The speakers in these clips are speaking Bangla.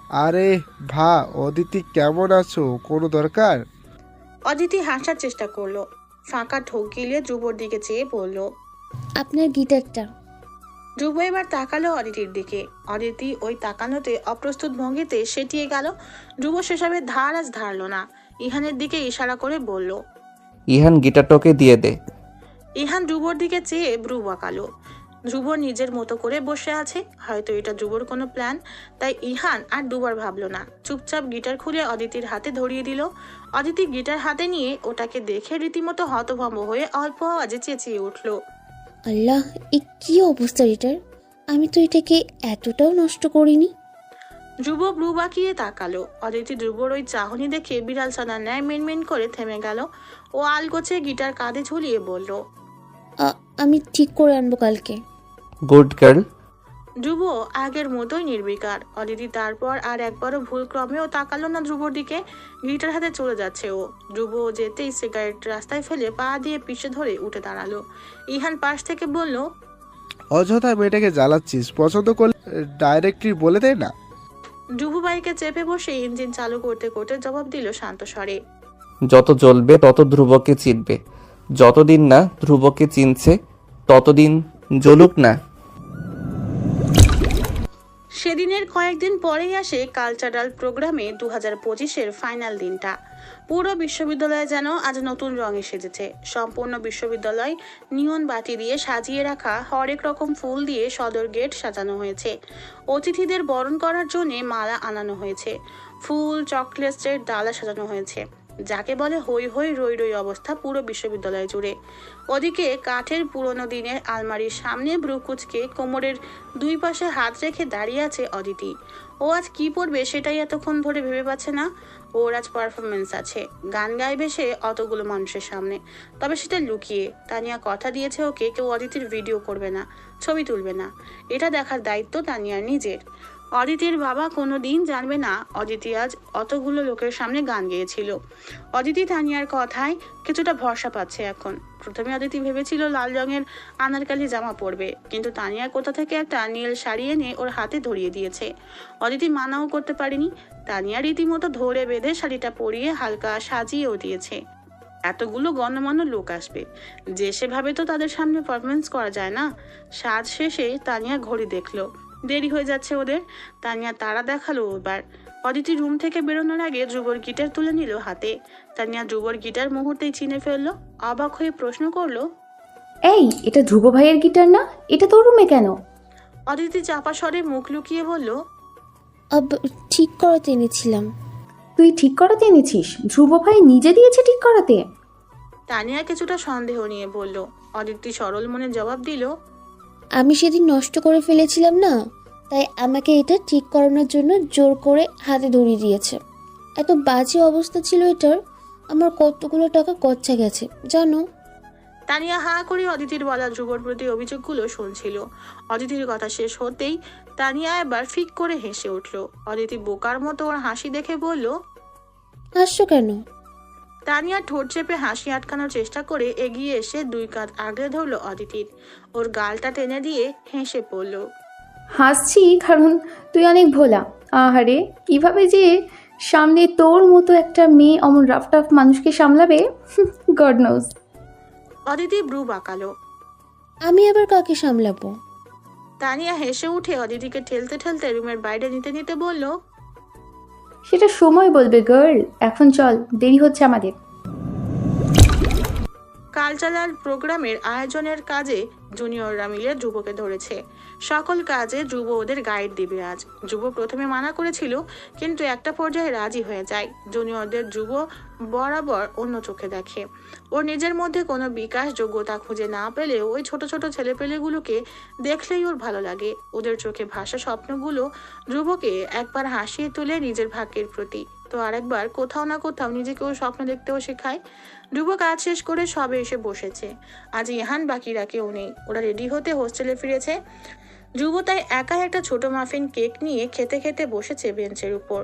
আরে ভা, অদিতি কেমন আছো? কোনো দরকার? অদিতি হাসার চেষ্টা করলো, ফাঁকা ঢোক গিলিয়ে ধ্রুবর দিকে চেয়ে বলল। আপনার গিটারটা। ধ্রুব এবার তাকালো অদিতির দিকে। অদিতি ওই তাকানোতে অপ্রস্তুত ভঙ্গিতে সেটিয়ে গেল। ধ্রুব সেসবের ধার আজ ধারলো না। ইহানের দিকে ইশারা করে বলল। ইহান গিটারটাকে দিয়ে দে। ইহান ধ্রুবর দিকে চেয়ে ভ্রু বাঁকালো। ধ্রুব নিজের মতো করে বসে আছে, হয়তো এটা ধ্রুবর কোনো প্ল্যান। তাই ইহান আর দুবার ভাবলো না, চুপচাপ গিটার খুলে অদিতির হাতে ধরিয়ে দিল। অদিতি গিটার হাতে নিয়ে ওটাকে দেখে রীতিমতো হতভম্ব হয়ে অল্প আওয়াজে চেঁচিয়ে উঠল। আল্লাহ, এ কি অবস্থা এটার! আমি তো এটাকে এতটাও নষ্ট করিনি। ধ্রুব ভ্রু বাঁকিয়ে তাকালো। অদিতি ধ্রুবর ওই চাহনি দেখে বিড়াল ছানার ন্যায় মিনমিন করে থেমে গেল। ও আলগোছে গিটার কাঁধে ঝুলিয়ে বলল। আমি ঠিক করে আনবো কালকে। Good girl. ধ্রুব আগের মতোই নির্বিকার। অদিতি তারপর আর একবারও ভুল ক্রমেও তাকালো না ধ্রুবর দিকে। গিটার হাতে চলে যাচ্ছে ও। ধ্রুব যেতেই সিগারেট রাস্তায় ফেলে পা দিয়ে পিষে ধরে উঠে দাঁড়ালো। ইহান পাশ থেকে বলল। অযথা মেয়েটাকে জ্বালাচ্ছিস, পছন্দ করলে ডাইরেক্টলি বলে দে না। ধ্রুব বাইকে চেপে বসে ইঞ্জিন চালু করতে করতে জবাব দিল শান্ত স্বরে। যত জ্বলবে তত ধ্রুবকে চিনবে। যতদিন না ধ্রুবকে চিনছে ততদিন জ্বলুক না। সেদিনের কয়েকদিন পরেই আসে কালচারাল প্রোগ্রামে 2025-এর ফাইনাল দিনটা। পুরো বিশ্ববিদ্যালয়ে যেন আজ নতুন রঙে সেজেছে। সম্পূর্ণ বিশ্ববিদ্যালয় নিয়ন বাতি দিয়ে সাজিয়ে রাখা, হরেক রকম ফুল দিয়ে সদর গেট সাজানো হয়েছে। অতিথিদের বরণ করার জন্য মালা আনানো হয়েছে। ফুল, চকলেটসের ডালা সাজানো হয়েছে। যাকে বলে হই হই রই রই অবস্থা পুরো বিশ্ববিদ্যালয় জুড়ে। ওদিকে কাঠের পুরনো দিনের আলমারির সামনে ব্রুকুচকে কোমরের দুই পাশে হাত রেখে দাঁড়িয়ে আছে অদিতি। ও আজ কি পড়বে সেটাই এতক্ষণ ধরে ভেবে পাচ্ছে না। ওর আজ পারফরমেন্স আছে, গান গাইবে সে অতগুলো মানুষের সামনে। তবে সেটা লুকিয়ে। তানিয়া কথা দিয়েছে ওকে কেউ অদিতির ভিডিও করবে না, ছবি তুলবে না। এটা দেখার দায়িত্ব তানিয়ার নিজের। অদিতির বাবা কোনো দিন জানবে না অদিতি আজ অতগুলো লোকের সামনে গান গেয়েছিল। অদিতি তানিয়ার কথায় কিছুটা ভরসা পাচ্ছে এখন। প্রথমে অদিতি ভেবেছিল লাল রঙের আনারকালি জামা পরবে, কিন্তু তানিয়া কোথা থেকে একটা নীল শাড়ি এনে ওর হাতে ধরিয়ে দিয়েছে। অদিতি মানাও করতে পারেনি। তানিয়া রীতিমতো ধরে বেঁধে শাড়িটা পরিয়ে হালকা সাজিয়েও দিয়েছে। এতগুলো গণ্যমান্য লোক আসবে, যে সেভাবে তো তাদের সামনে পারফরমেন্স করা যায় না। সাজ শেষে তানিয়া ঘড়ি দেখলো, দেরি হয়ে যাচ্ছে ওদের। তানিয়া তারা দেখালো এবার। অদিতি রুম থেকে বেরোনোর আগে ধ্রুবর গিটার তুলে নিল হাতে। তানিয়া ধ্রুবর গিটার মুহূর্তেই চিনে ফেললো। অবাক হয়ে প্রশ্ন করলো। এই, এটা ধ্রুব ভাইয়ের গিটার না? এটা তোর রুমে কেন? অদিতি চাপা স্বরে মুখ লুকিয়ে বলল। আব ঠিক করাতে এনেছিলাম। তুই ঠিক করাতে এনেছিস? ধ্রুব ভাই নিজে দিয়েছে ঠিক করাতে? তানিয়া কিছুটা সন্দেহ নিয়ে বলল। অদিতি সরল মনে জবাব দিল। আমি সেদিন নষ্ট করে ফেলেছিলাম না, তাই আমাকে এটা ঠিক করানোর জন্য জোর করে হাতে ধরিয়ে দিয়েছে। এত বাজে অবস্থা ছিল এটার, আমার কতগুলো টাকা গচ্ছা গেছে জানো। তানিয়া হা করে অদিতির বলা ধ্রুবর প্রতি অভিযোগগুলো শুনছিল। অদিতির কথা শেষ হতেই তানিয়া এবার ফিক করে হেসে উঠল। অদিতি বোকার মতো ওর হাসি দেখে বলল। হাসছো কেন? তানিয়া ঠোঁট চেপে হাসি আটকানোর চেষ্টা করে এগিয়ে এসে দুই কাঁধ আগলে ধরলো অদিতির। ওর গালটা টেনে দিয়ে হেসে পড়ল। হাসছি কারণ তুই অনেক ভোলা। আহারে, কিভাবে যে সামনে তোর মতো একটা মেয়ে অমন রাফ টাফ মানুষকে সামলাবে, গড নোজ। অদিতি ব্রু বাঁকালো। আমি আবার কাকে সামলাবো? তানিয়া হেসে উঠে অদিতিকে ঠেলতে ঠেলতে রুমের বাইরে নিতে নিতে বলল। সেটা সময় বলবে গার্ল, এখন চল, দেরি হচ্ছে আমাদের। কালচারাল প্রোগ্রামের আয়োজনের কাজে জুনিয়ররা মিলে ধ্রুবকে ধরেছে। সকল কাজে ধ্রুব ওদের গাইড দিবে আজ। ধ্রুব প্রথমে মানা করেছিল, কিন্তু একটা পর্যায়ে রাজি হয়ে যায়। জুনিয়রদের ধ্রুব বরাবর অন্য চোখে দেখে। ওর নিজের মধ্যে কোনো বিকাশ যোগ্যতা খুঁজে না পেলেও ওই ছোট ছোট ছেলেপেলেগুলোকে দেখলেই ওর ভালো লাগে। ওদের চোখে ভাসা স্বপ্নগুলো ধ্রুবকে একবার হাসিয়ে তুলে নিজের ভাগ্যের প্রতি, তো আরেকবার কোথাও না কোথাও নিজেকেও স্বপ্ন দেখতেও শেখায়। ধ্রুব কাজ শেষ করে সবে এসে বসেছে। আজ ইহান বাকিরা কেউ নেই, ওরা রেডি হতে হোস্টেলে ফিরেছে। ধ্রুব তাই একা একটা ছোট মাফিন কেক নিয়ে খেতে খেতে বসেছে বেঞ্চের উপর।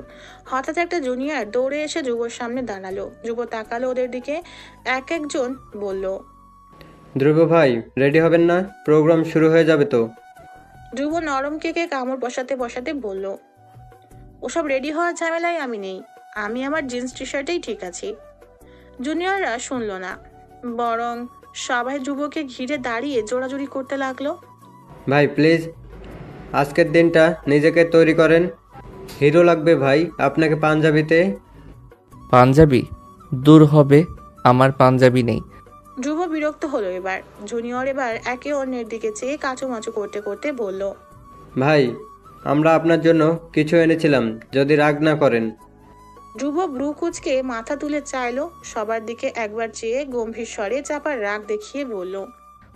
হঠাৎ একটা জুনিয়র দৌড়ে এসে ধ্রুবর সামনে দাঁড়ালো। ধ্রুব তাকালো ওদের দিকে। এক একজন বলল। ধ্রুব ভাই, রেডি হবেন না? প্রোগ্রাম শুরু হয়ে যাবে তো। ধ্রুব নরম কেকে কামড় বসাতে বসাতে বলল। ওসব রেডি হওয়ার ঝামেলায় আমি নেই। আমি আমার জিন্স টি শার্টেই ঠিক আছি। জুনিয়ররা শুনল না, বরং সবাই ধ্রুবকে ঘিরে দাঁড়িয়ে জোরাজুরি করতে লাগলো। ভাই প্লিজ আজকের দিনটা নিজেকে তৈরি করেন। হিরো লাগবে ভাই আপনাকে পাঞ্জাবিতে। পাঞ্জাবি? দূর হবে, আমার পাঞ্জাবি নেই। ধ্রুব বিরক্ত হলো এবার। জুনিয়র এবার একে অন্যের দিকে চেয়ে কাচুমাচু করতে করতে বলল, ভাই আমরা আপনার জন্য কিছু এনেছিলাম, যদি রাগ না করেন। ধ্রুব ব্রু কুচকে মাথা তুলে চাইলো, সবার দিকে একবার চেয়ে গম্ভীর স্বরে চাপার রাগ দেখিয়ে বলল,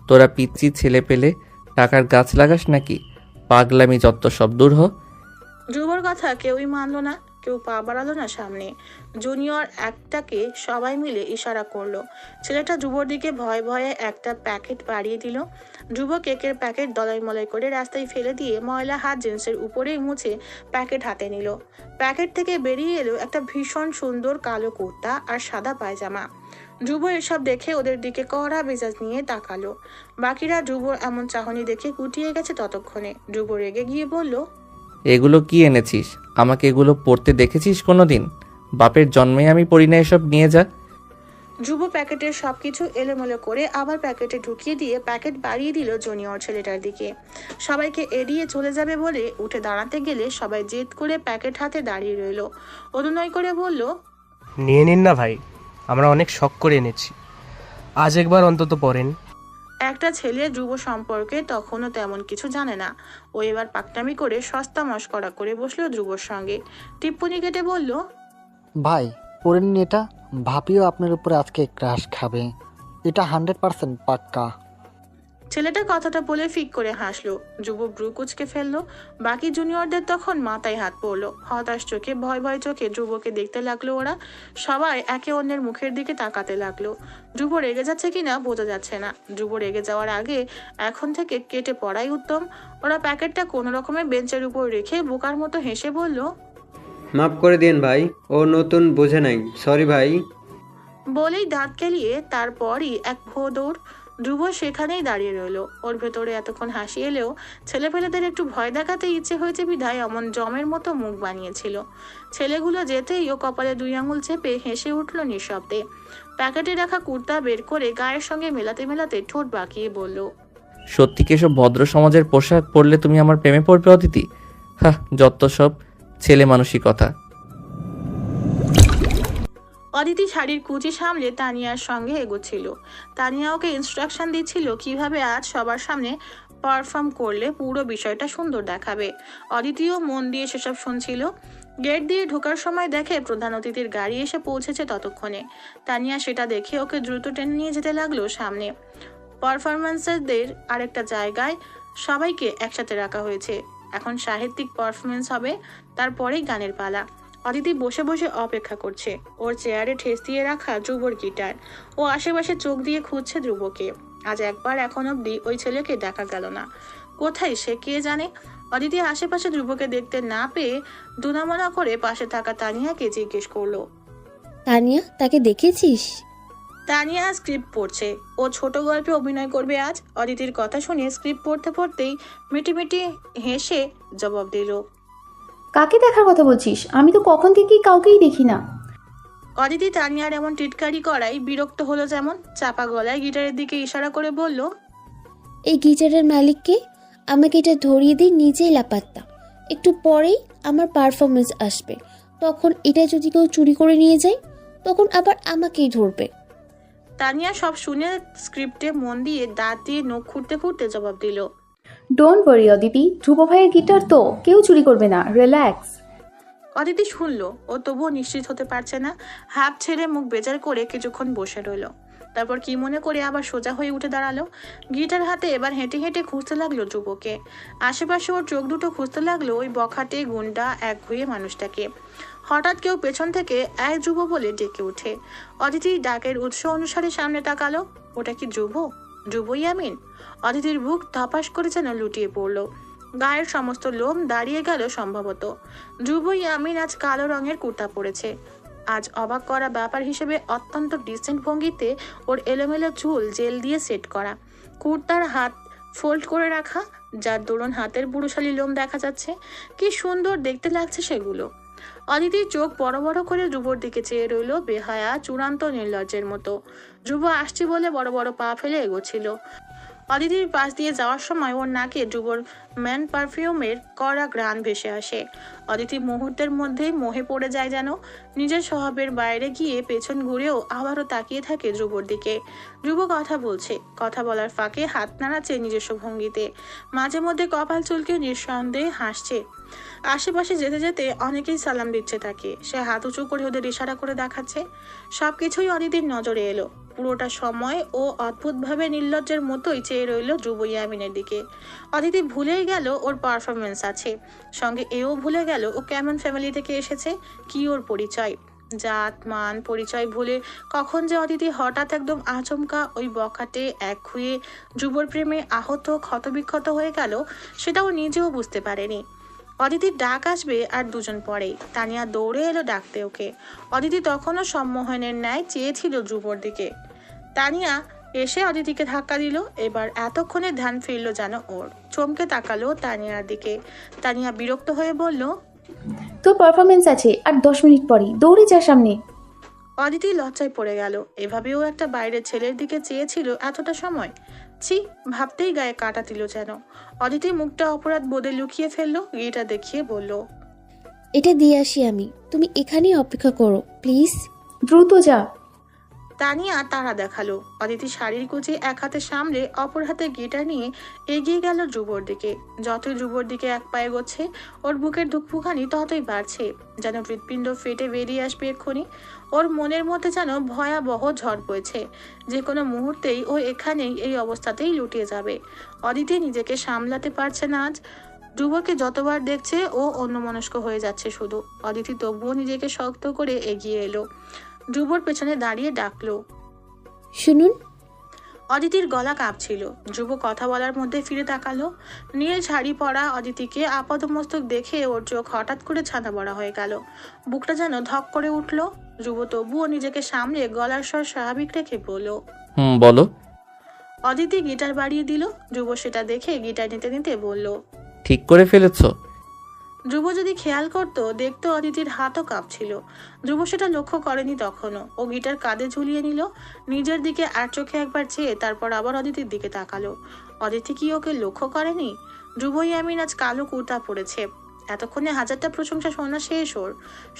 তোরা পিচ্ছি ছেলে পেলে টাকার গাছ লাগাস নাকি? পাগলামি যত সব, দূর হ। ধ্রুবর কথা কেউই মানলো না, কেউ পা বাড়ালো না সামনে। জুনিয়র একটাকে সবাই মিলে ইশারা করলো। ছেলেটা ধ্রুবর দিকে ভয়ে ভয়ে একটা প্যাকেট বাড়িয়ে দিল। ধ্রুব কেকের প্যাকেট দলাই মলাই করে রাস্তায় ফেলে দিয়ে ময়লা হাত জিন্সের উপরেই মুছে প্যাকেট হাতে নিল। প্যাকেট থেকে বেরিয়ে এলো একটা ভীষণ সুন্দর কালো কুর্তা আর সাদা পায়জামা। ধ্রুব এসব দেখে ওদের দিকে কড়া মেজাজ নিয়ে তাকালো। বাকিরা ধ্রুবর এমন চাহনি দেখে গুটিয়ে গেছে ততক্ষণে। ধ্রুব রেগে গিয়ে বলল, এগুলো কি এনেছিস? আমাকে এগুলো পড়তে দেখেছিস কোনোদিন? বাপের জন্মে আমি পড়ি না এসব, নিয়ে যা। ধ্রুব প্যাকেটের সবকিছু এলোমেলো করে আবার প্যাকেটে ঢুকিয়ে দিয়ে প্যাকেট বাড়িয়ে দিল জুনিয়র ছেলেটার দিকে। সবাইকে এড়িয়ে চলে যাবে বলে উঠে দাঁড়াতে গেলে সবাই জেদ করে প্যাকেট হাতে দাঁড়িয়ে রইল। অনুনয় করে বলল, নিয়ে নিন না ভাই, আমরা অনেক শখ করে এনেছি, আজ একবার অন্তত পড়েন। একটা ছেলে ধ্রুব সম্পর্কে তখনও তেমন কিছু জানে না। ও এবার পাকনামি করে সস্তা মস্করা করে বসলো ধ্রুবর সঙ্গে। টিপ্পনি কেটে বলল, ভাই পরে নিন এটা, ভাবিও আপনার উপরে আজকে ক্রাশ খাবে, এটা 100% পাক্কা। ছেলেটা কথাটা বলে ফিক করে হাসলো। ধ্রুব ব্রু কুচকে ফেললো। বাকি জুনিয়রদের তখন মাথায় হাত পড়লো। হতাশ চোখে ভয় ভয় চোখে ধ্রুবকে দেখতে লাগলো ওরা। সবাই একে অন্যের মুখের দিকে তাকাতে লাগলো। ধ্রুব রেগে যাচ্ছে কিনা বোঝা যাচ্ছে না। ধ্রুব রেগে যাওয়ার আগে এখন থেকে কেটে পড়াই উত্তম। ওরা প্যাকেটটা কোনো রকমে বেঞ্চের উপর রেখে বোকার মতো হেসে বলল, মাফ করে দিন ভাই, ও নতুন বোঝে নাই, সরি ভাই। বলেই দাঁত কেলিয়ে তারপরই এক ভো দৌড়। ধ্রুব সেখানেই দাঁড়িয়ে রইল। ওর ভেতরে এতক্ষণ হাসি এলেও ছেলেপেলেদের একটু ভয় দেখাতে ইচ্ছে হয়েছে বিধায় অমন জমের মতো মুখ বানিয়েছিল। ছেলেগুলো যেতেই ও কপালে 2 আঙুল চেপে হেসে উঠল নিঃশব্দে। প্যাকেটে রাখা কুর্তা বের করে গায়ের সঙ্গে মেলাতে মেলাতে ঠোঁট বাঁকিয়ে বলল, সত্যি কি এসব ভদ্র সমাজের পোশাক পরলে তুমি আমার প্রেমে পড়বে অদিতি? হ্যাঁ, যত সব ছেলে মানসিকতা। অদিতি শাড়ির কুচি সামলে তানিয়ার সঙ্গে এগোচ্ছিল। তানিয়া ওকে ইনস্ট্রাকশন দিচ্ছিল কিভাবে আজ সবার সামনে পারফর্ম করলে পুরো বিষয়টা সুন্দর দেখাবে। অদিতিও মন দিয়ে সেসব শুনছিল। গেট দিয়ে ঢোকার সময় দেখে প্রধান অতিথির গাড়ি এসে পৌঁছেছে ততক্ষণে। তানিয়া সেটা দেখে ওকে দ্রুত টেনে নিয়ে যেতে লাগলো সামনে। পারফরমেন্সারদের আরেকটা জায়গায় সবাইকে একসাথে রাখা হয়েছে। এখন সাহিত্যিক পারফরমেন্স হবে, তারপরেই গানের পালা। অদিতি বসে বসে অপেক্ষা করছে। ওর চেয়ারে ঠেস দিয়ে রাখা ধ্রুবর গিটার। ও আশেপাশে চোখ দিয়ে খুঁজছে ধ্রুবকে। আজ একবার এখন অব্দি ওই ছেলেকে দেখা গেল না। কোথায় সে কে জানে। অদিতি আশেপাশে ধ্রুবকে দেখতে না পেয়ে দুনামনা করে পাশে থাকা তানিয়াকে জিজ্ঞেস করলো, তানিয়া, তাকে দেখেছিস? তানিয়া স্ক্রিপ্ট পড়ছে। ও ছোট গল্পে অভিনয় করবে আজ। অদিতির কথা শুনে স্ক্রিপ্ট পড়তে পড়তেই মিটিমিটি হেসে জবাব দিল, কাকে দেখার কথা বলছিস? আমি তো কখন থেকেই কাউকেই দেখি না। অদিতি তানিয়ার এমন টিটকারি করাই বিরক্ত হলো যেমন। চাপা গলায় গিটারের দিকে ইশারা করে বলল, এই গিটারের মালিককে? আমাকে এটা ধরিয়ে দিই, নিজেই লাপাত্তা। একটু পরেই আমার পারফরমেন্স আসবে, তখন এটা যদি কেউ চুরি করে নিয়ে যায় তখন আবার আমাকেই ধরবে। তানিয়া সব শুনে স্ক্রিপ্টে মন দিয়ে দাঁত দিয়ে নখ খুঁড়তে খুঁড়তে জবাব দিল, ডোন্ট ওয়ারি অদিতি, ধ্রুব ভাইয়ের গিটার তো কেউ চুরি করবে না, রিল্যাক্স। অদিতি শুনলো। ও তবুও নিশ্চিত হতে পারছে না। হাত ছেড়ে মুখ বেজার করে কিছুক্ষণ বসে রইল। তারপর কি মনে করে আবার সোজা হয়ে উঠে দাঁড়ালো। গিটার হাতে এবার হেঁটে হেঁটে খুঁজতে লাগলো ধ্রুবকে। আশেপাশে ওর চোখ দুটো খুঁজতে লাগলো ওই বখাটে গুন্ডা এক ঘুয়ে মানুষটাকে। হঠাৎ কেউ পেছন থেকে এক ধ্রুব বলে ডেকে ওঠে। অদিতি ডাকের উৎস অনুসারে সামনে তাকালো। ওটা কি ধ্রুব? ধ্রুবই আমিন। অদিতির বুক ধপাস করে যেন লুটিয়ে পড়লো। গায়ের সমস্ত লোম দাঁড়িয়ে গেল সম্ভবত। ধ্রুবই আমিন আজ কালো রঙের কুর্তা পরেছে। আজ অবাক করা ব্যাপার হিসেবে অত্যন্ত ডিসেন্ট ভঙ্গিতে ওর এলোমেলো চুল জেল দিয়ে সেট করা। কুর্তার হাত ফোল্ড করে রাখা, যার দরুন হাতের বুড়োশালী লোম দেখা যাচ্ছে। কি সুন্দর দেখতে লাগছে সেগুলো। অদিতির চোখ বড় বড় করে ধ্রুবর দিকে চেয়ে রইল বেহায়া চূড়ান্ত নির্লজ্জের মতো। ধ্রুব আসছি বলে বড় বড় পা ফেলে এগোচ্ছিল। অদিতির পাশ দিয়ে যাওয়ার সময় ওর নাকে ধ্রুবর ম্যান পারফিউমের কড়া ঘ্রাণ ভেসে আসে। অদিতি মুহূর্তের মধ্যেই মোহে পড়ে যায় যেন। নিজের স্বভাবের বাইরে গিয়ে পেছন ঘুরেও আবারও তাকিয়ে থাকে ধ্রুবর দিকে। ধ্রুব কথা বলছে, কথা বলার ফাঁকে হাত নাড়াচ্ছে নিজস্ব ভঙ্গিতে, মাঝে মধ্যে কপাল চুলকে নিঃসন্দেহে হাসছে। আশেপাশে যেতে যেতে অনেকেই সালাম দিচ্ছে তাকে, সে হাত উঁচু করে ওদের ইশারা করে দেখাচ্ছে। সবকিছুই অদিতির নজরে এলো। পুরোটা সময় ও অদ্ভুতভাবে নির্লজ্জের মতোই চেয়ে রইল ধ্রুব ইয়ামিনের দিকে। অদিতি ভুলেই গেল ওর পারফরমেন্স আছে, সঙ্গে এও ভুলে গেল ও কেমন ফ্যামিলি থেকে এসেছে, কি ওর পরিচয়। জাত মান পরিচয় ভুলে কখন যে অদিতি হঠাৎ একদম আচমকা ওই বখাটে একঘুয়ে ধ্রুবর প্রেমে আহত ক্ষতবিক্ষত হয়ে গেল, সেটাও নিজেও বুঝতে পারেনি। অদিতির ডাক আসবে আর দুজন পরেই। তানিয়া দৌড়ে এলো ডাকতে ওকে। অদিতি তখনও সম্মোহনের ন্যায় চেয়েছিল ধ্রুবর দিকে। তানিয়া এসে অদিতিকে ধাক্কা দিল। এবার এতক্ষণে ধ্যান ফিরল যেন ওর। চমকে তাকালো তানিয়ার দিকে। তানিয়া বিরক্ত হয়ে বলল, তোর পারফরমেন্স আছে আর 10 মিনিট পরেই, দৌড়ে যা সামনে। অদিতি লজ্জায় পড়ে গেল। এভাবেও একটা বাইরের ছেলের দিকে চেয়েছিল এতটা সময়। ছি, ভাবতেই গায়ে কাটা দিল যেন। অদিতি মুখটা অপরাধ বোধে লুকিয়ে ফেললো, গিয়েটা দেখিয়ে বলল, এটা দিয়ে আসি আমি, তুমি এখানেই অপেক্ষা করো প্লিজ। দ্রুত যা। তানিয়া তারা দেখালো। অদিতি শাড়ির কুচি এক হাতে সামলে অপর হাতে গিটার নিয়ে এগিয়ে গেল ধ্রুবর দিকে। যতই ধ্রুবর দিকে এক পায়ে গচ্ছে ওর বুকের ধুকপুখানি ততই বাড়ছে, যেন হৃৎপিণ্ড ফেটে বেরিয়ে আসবে এক্ষুনি। ওর মনের মধ্যে যেন ভয়াবহ ঝড় বইছে, যে কোনো মুহূর্তেই ও এখানেই এই অবস্থাতেই লুটিয়ে যাবে। অদিতি নিজেকে সামলাতে পারছে না আজ। ধ্রুবকে যতবার দেখছে ও অন্যমনস্ক হয়ে যাচ্ছে শুধু। অদিতি তবুও নিজেকে শক্ত করে এগিয়ে এলো, ধ্রুবর পেছনে দাঁড়িয়ে ডাকলো। শুনুন। অদিতির গলা কাঁপছিল। ধ্রুব কথা বলার মধ্যে ফিরে তাকালো। নীল শাড়ি পরা অদিতিকে আপাদমস্তক দেখে ওর চোখ হঠাৎ করে ছানা বড়া হয়ে গেল। বুকটা যেন ধক করে উঠল। ধ্রুব তবুও নিজেকে সামলে গলার স্বর স্বাভাবিক রেখে বলল, বলো। অদিতি গিটার বাড়িয়ে দিল। ধ্রুব সেটা দেখে গিটার নিতে নিতে বলল, ঠিক করে ফেলেছো? ধ্রুব যদি খেয়াল করতো দেখতো অদিতির হাতও কাঁপছিল। ধ্রুব সেটা লক্ষ্য করেনি তখনও। ও গিটার কাঁধে ঝুলিয়ে নিল, নিজের দিকে আর চোখে একবার চেয়ে তারপর আবার অদিতির দিকে তাকালো। অদিতি কি ওকে লক্ষ্য করেনি? ধ্রুব ইয়ামিন আজ কালো কুর্তা পরেছে। এতক্ষণে হাজারটা প্রশংসা শোনা শেষ ওর।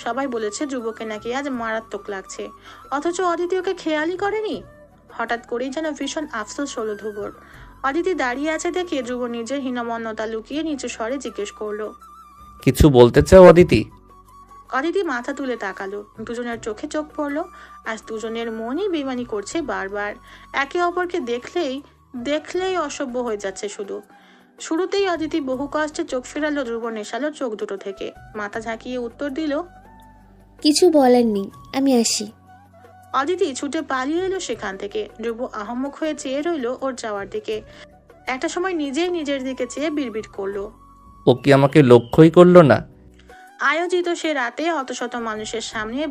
সবাই বলেছে ধ্রুবকে নাকি আজ মারাত্মক লাগছে, অথচ অদিতি ওকে খেয়ালই করেনি। হঠাৎ করেই যেন ভীষণ আফসোস হলো ধ্রুবর। অদিতি দাঁড়িয়ে আছে দেখে ধ্রুব নিজের হীনমন্যতা লুকিয়ে নিচু স্বরে জিজ্ঞেস করলো, কিছু বলতে চাও অদিতি? অদিতি মাথা তুলে তাকালো। দুজনের চোখে চোখ পড়লো। আজ দুজনের মনই বেইমানি করছে বারবার। একে অপরকে দেখলেই অসভ্য হয়ে যাচ্ছে শুধু। শুরুতেই অদিতি বহু কষ্টে চোখ ফেরালো ধ্রুব নেশালো চোখ দুটো থেকে। মাথা ঝাঁকিয়ে উত্তর দিল, কিছু বলার নেই, আমি আসি। অদিতি ছুটে পালিয়ে এলো সেখান থেকে। ধ্রুব আহম্মক হয়ে চেয়ে রইল ওর যাওয়ার দিকে। একটা সময় নিজেই নিজের দিকে চেয়ে বিড়বিড় করলো, ও কি আমাকে লক্ষ্যই করলো না? আয়োজিত সে রাতে অতশত মানুষের সামনে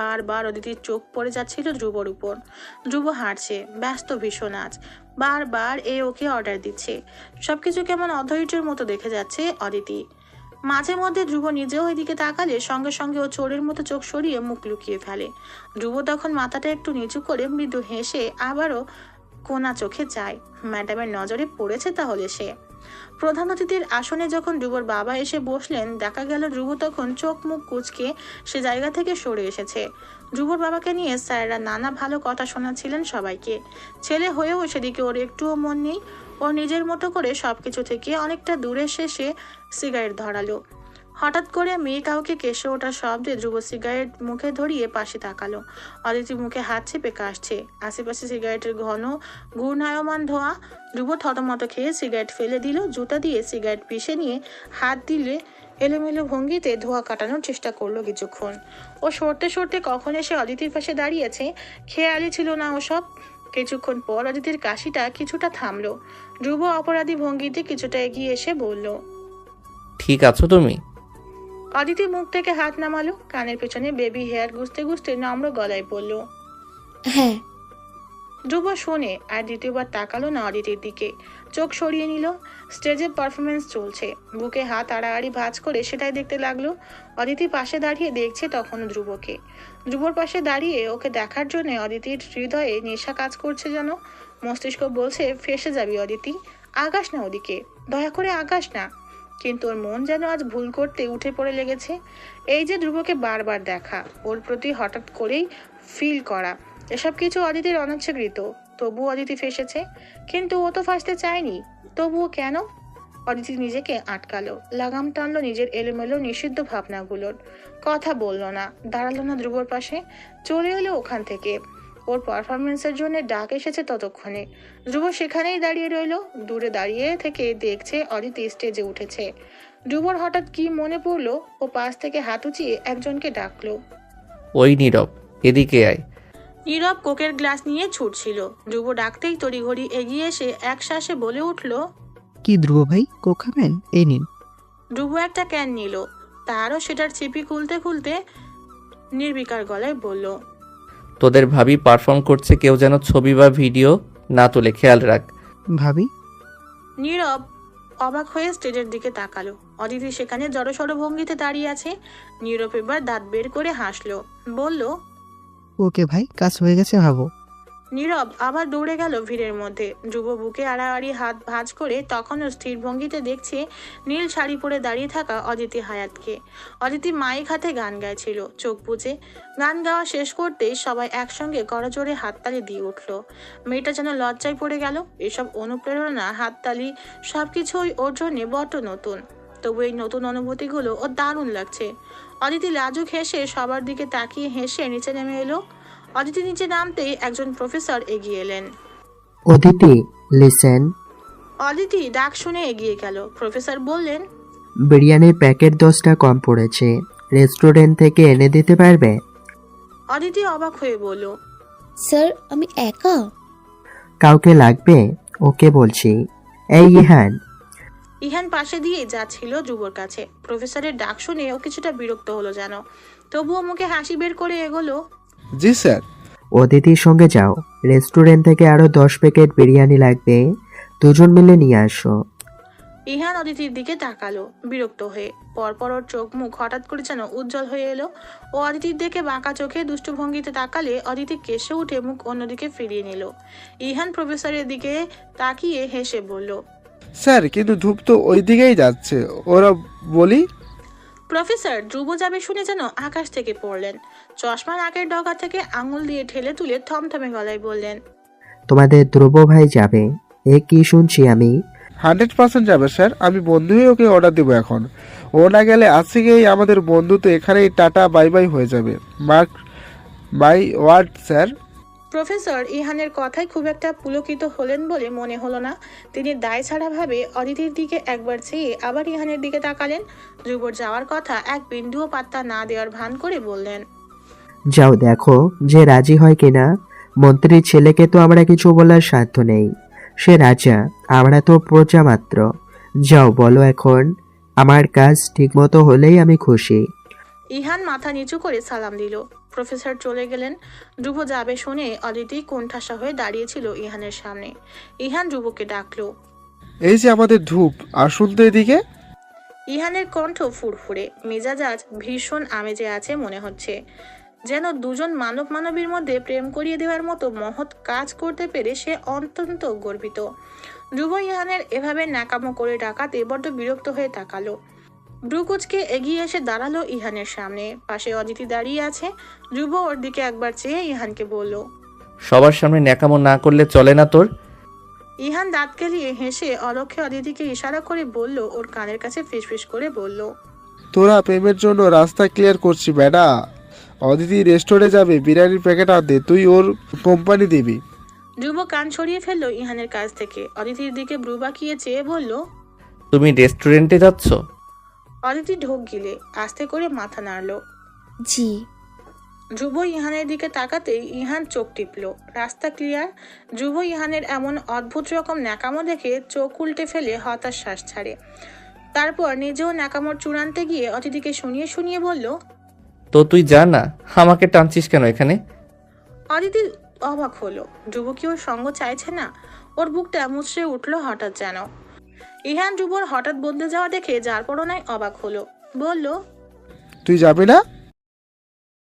বারবার অদিতির চোখ পড়ে যাচ্ছিল ধ্রুবর উপর। ধ্রুব হাঁটছে, ব্যস্ত ভীষণ আজ। বারবার ওকে অর্ডার দিচ্ছে। সবকিছু কেমন অধৈর্যের মতো দেখে যাচ্ছে অদিতি। মাঝে মধ্যে ধ্রুব নিজেও এদিকে তাকালে সঙ্গে সঙ্গে ও চোরের মতো চোখ সরিয়ে মুখ লুকিয়ে ফেলে। ধ্রুব তখন মাথাটা একটু নিচু করে মৃদু হেসে আবারও কোনা চোখে যায়। ম্যাডামের নজরে পড়েছে তাহলে সে। প্রধান অতিথির আসনে যখন ধ্রুবর বাবা এসে বসলেন, দেখা গেল ধ্রুব তখন চোখ মুখ কুঁচকে সে জায়গা থেকে সরে এসেছে। ধ্রুবর বাবাকে নিয়ে স্যাররা নানা ভালো কথা শোনাচ্ছিলেন সবাইকে। ছেলে হয়েও সেদিকে ওর একটুও মন নেই। ওর নিজের মতো করে সবকিছু থেকে অনেকটা দূরে সে সিগারেট ধরালো। হঠাৎ করে মেয়ে কাউকে কেসে ওঠার শব্দে ধ্রুব সিগারেট মুখে ধরিয়ে পাশে তাকালো। অদিতি মুখে হাত চেপে কাশছে। আশেপাশে সিগারেটের ঘন ঘূর্ণায়মান ধোঁয়া। ধ্রুব থতমত খেয়ে সিগারেট ফেলে দিল। জুতা দিয়ে সিগারেট পিষে নিয়ে হাত দিলে এলোমেলো ভঙ্গিতে ধোঁয়া কাটানোর চেষ্টা করলো কিছুক্ষণ। ও সরতে সরতে কখন এসে অদিতির পাশে দাঁড়িয়েছে খেয়ালই ছিল না ওসব। কিছুক্ষণ পর অদিতির কাশিটা কিছুটা থামলো। ধ্রুব অপরাধী ভঙ্গিতে কিছুটা এগিয়ে এসে বলল, ঠিক আছো তুমি? অদিতি মুখ থেকে হাত নামালো, কানের পেছনে বেবি হেয়ার গুছতে গুছতে নম্র গলায় বলল, হ্যাঁ। ধ্রুব শোনে আর দ্বিতীয়বার তাকালো না অদিতির দিকে, চোখ সরিয়ে নিল। স্টেজে পারফরমেন্স চলছে, বুকে হাত আড়াআড়ি ভাঁজ করে সেটাই দেখতে লাগলো। অদিতি পাশে দাঁড়িয়ে দেখছে তখনও ধ্রুবকে। ধ্রুবর পাশে দাঁড়িয়ে ওকে দেখার জন্য অদিতির হৃদয়ে নেশা কাজ করছে যেন। মস্তিষ্ক বলছে ফেসে যাবি অদিতি, আগাস না ওদিকে, দয়া করে আগাস না। কিন্তু ওর মন যেন আজ ভুল করতে উঠে পড়ে লেগেছে। এই যে ধ্রুবকে বারবার দেখা, ওর প্রতি হঠাৎ করেই ফিল করা, এসব কিছু অদিতির অনিচ্ছাকৃত। তবুও অদিতি ফেসেছে, কিন্তু ও তো ফাঁসতে চায়নি। তবুও কেন? অদিতি নিজেকে আটকালো, লাগাম টানলো নিজের এলোমেলো নিষিদ্ধ ভাবনাগুলোর। কথা বললো না, দাঁড়ালো না ধ্রুবর পাশে, চলে এলো ওখান থেকে। ওর পারফরমেন্সের জন্য ডাক এসেছে ততক্ষণে। ধ্রুব সেখানেই দাঁড়িয়ে রইলো, দূরে দাঁড়িয়ে থেকে দেখছে অদিতি স্টেজে উঠেছে। ধ্রুবর হঠাৎ কি মনে পড়লো, ও পাশ থেকে হাত উঁচিয়ে একজনকে ডাকলো। ওই নীরব, এদিকে আয়। নীরব কোকের গ্লাস নিয়ে ছুটছিল। ধ্রুব ডাকতেই তড়িঘড়ি এগিয়ে এসে এক শ্বাসে বলে উঠল, কি ধ্রুব ভাই, কোক খাবেন? এই নিন। ধ্রুব একটা ক্যান নিল, তারও সেটার চিপি খুলতে খুলতে নির্বিকার গলায় বলল, তোদের ভাবি পারফর্ম করছে, কেউ যেন ছবি বা ভিডিও না তোলে, খেয়াল রাখ। ভাবি? নীরব অবাক হয়ে স্টেজের দিকে তাকালো। অদিতি সেখানে জড়সড় ভঙ্গিতে দাঁড়িয়ে আছে। নীরব এবার দাঁত বের করে হাসলো, বলল, ওকে ভাই, কাজ হয়ে গেছে ভাবো। নীরব আবার দৌড়ে গেল ভিড়ের মধ্যে। ধ্রুব বুকে আড়াআড়ি হাত ভাঁজ করে তখনও স্থির ভঙ্গিতে দেখছে নীল শাড়ি পরে দাঁড়িয়ে থাকা অদিতি হায়াতকে। অদিতি মাইক হাতে গান গাইছিল, চোখ বুজে। গান গাওয়া শেষ করতেই সবাই একসঙ্গে করজোড়ে হাততালি দিয়ে উঠল। মেয়েটা যেন লজ্জায় পড়ে গেল। এসব অনুপ্রেরণা, হাততালি সবকিছুই ওর জন্য বড্ড নতুন। তবু এই নতুন অনুভূতিগুলো ওর দারুণ লাগছে। অদিতি লাজুক হেসে সবার দিকে তাকিয়ে হেসে নিচে নেমে এলো। অদিতি নিচে নামতেই একজন প্রফেসর এগিয়ে এলেন। অদিতি, লিসেন। অদিতি ডাক শুনে এগিয়ে গেল। প্রফেসর বললেন, বিরিয়ানির প্যাকেট 10টা কম পড়েছে, রেস্টুরেন্ট থেকে এনে দিতে পারবে? অদিতি অবাক হয়ে বলল, স্যার আমি একা? কাউকে লাগবে? ওকে বলছি। এই ইহান। ইহান পাশে দিয়ে যাচ্ছিল ধ্রুবর কাছে। প্রফেসরের ডাক শুনে ও কিছুটা বিরক্ত হলো যেন, তবুও মুখে হাসি বের করে এগোলো। জি স্যার। অদিতির সঙ্গে যাও, রেস্টুরেন্ট থেকে আরো 10 প্যাকেট বিরিয়ানি লাগবে, দুজন মিলে নিয়ে আসো। ইহান অদিতির দিকে তাকালো বিরক্ত হয়ে। পরপর ওর চোখ মুখ হঠাৎ করে যেন উজ্জ্বল হয়ে এলো। ও অদিতির দিকে বাঁকা চোখে দুষ্টু ভঙ্গিতে তাকালে অদিতি কেসে উঠে মুখ অন্যদিকে ফিরিয়ে নিল। ইহান প্রফেসরের দিকে তাকিয়ে হেসে বলল, স্যার কিন্তু ধূপ তো ওই দিকেই যাচ্ছে, ওরা বলি। প্রফেসর ধ্রুব যাবে শুনে যেন আকাশ থেকে পড়লেন। চশমা নাকের ডগা থেকে আঙুল দিয়ে ঠেলে তুলে থমথমে গলায় বললেন, তোমাদের ধ্রুব ভাই যাবে? এ কি শুনছি আমি? 100% যাবে স্যার। আমি বন্ধু হয়ে ওকে অর্ডার দেবো এখন। ও না গেলে আজ থেকেই আমাদের বন্ধুত্ব এখানেই টাটা বাই বাই হয়ে যাবে। Mark my word sir. Professor ইহানের কথায় খুব একটা পুলকিত হলেন বলে মনে হলো না। তিনি দায় ছাড়াভাবে অদিতির দিকে একবার চেয়ে আবার ইহানের দিকে তাকালেন। ধ্রুবর যাওয়ার কথা এক বিন্দুও পাত্তা না দেওয়ার ভান করে বললেন, যাও দেখো যে রাজি হয় কিনা। মন্ত্রীর ছেলেকে তো আমরা কিছু বলার সাধ্য নেই, সে রাজা, আমরা তো প্রজা মাত্র। যাও বলো এখন, আমার কাজ ঠিকমতো হলেই আমি খুশি। ইহান মাথা নিচু করে সালাম দিল। প্রফেসর চলে গেলেন। ধ্রুব যাবে শুনে অদিতি কোণঠাসা হয়ে দাঁড়িয়েছিল ইহানের সামনে। ইহান ধ্রুবকে ডাকলো, এই যে আমাদের ধূপ, আসুন তো এদিকে। ইহানের কণ্ঠ ফুরফুরে, মেজাজ ভীষণ আমেজে আছে মনে হচ্ছে। যেন দুজন মানব মানবীর মধ্যে প্রেম করিয়ে দেওয়ার মতো মহৎ কাজ করতে পেরে সে অত্যন্ত গর্বিত। ধ্রুব ইহানের এভাবে ন্যাকামো করে ডাকাতে বড্ড বিরক্ত হয়ে তাকালো। ব্রুকুচকে এগিয়ে এসে দাঁড়ালো ইহানের সামনে। পাশে অদিতি দাঁড়িয়ে আছে। ধ্রুব ওর দিকে একবার চেয়ে ইহানকে বলল, সবার সামনে ন্যাকামো না করলে চলে না তোর? ইহান দাঁত কেলিয়ে হেসে অলক্ষে অদিতিকে ইশারা করে বলল, ওর কানের কাছে ফিসফিস করে বলল, তোরা প্রেমের জন্য রাস্তা ক্লিয়ার করছি বেটা। অদিতি রেস্টুরেন্টে যাবে, বিরিয়ানির প্যাকেট আনতে, তুই ওর কোম্পানি দিবি। ধ্রুব কান সরিয়ে ফেললো ইহানের কাছ থেকে। অদিতির দিকে ব্রু বাঁকিয়ে চেয়ে বলল, তুমি রেস্টুরেন্টে যাচ্ছ? অদিতি ঢোক গিলে আস্তে করে মাথা নাড়ল। জি। ধ্রুব ইহানের দিকে তাকাতেই ইহান চোখ টিপল। রাস্তা ক্লিয়ার। ধ্রুব ইহানের এমন অদ্ভুত রকম ন্যাকামো দেখে চোখ উল্টে ফেলে হতাশ শ্বাস ছাড়ে। তারপর নিজেও ন্যাকামোর চূড়ান্তে গিয়ে অদিতিকে শুনিয়ে শুনিয়ে বলল, তো তুই যা না, আমাকে টানছিস কেন এখানে? অদিতি অবাক হলো। ধ্রুব কি ওর সঙ্গ চাইছে না? ওর বুকটা মুচড়ে উঠলো হঠাৎ যেন। ইহান ধ্রুবর হঠাৎ বদলে যাওয়া দেখে যার পরনায় অবাক হলো, বলল, তুই যাবি না?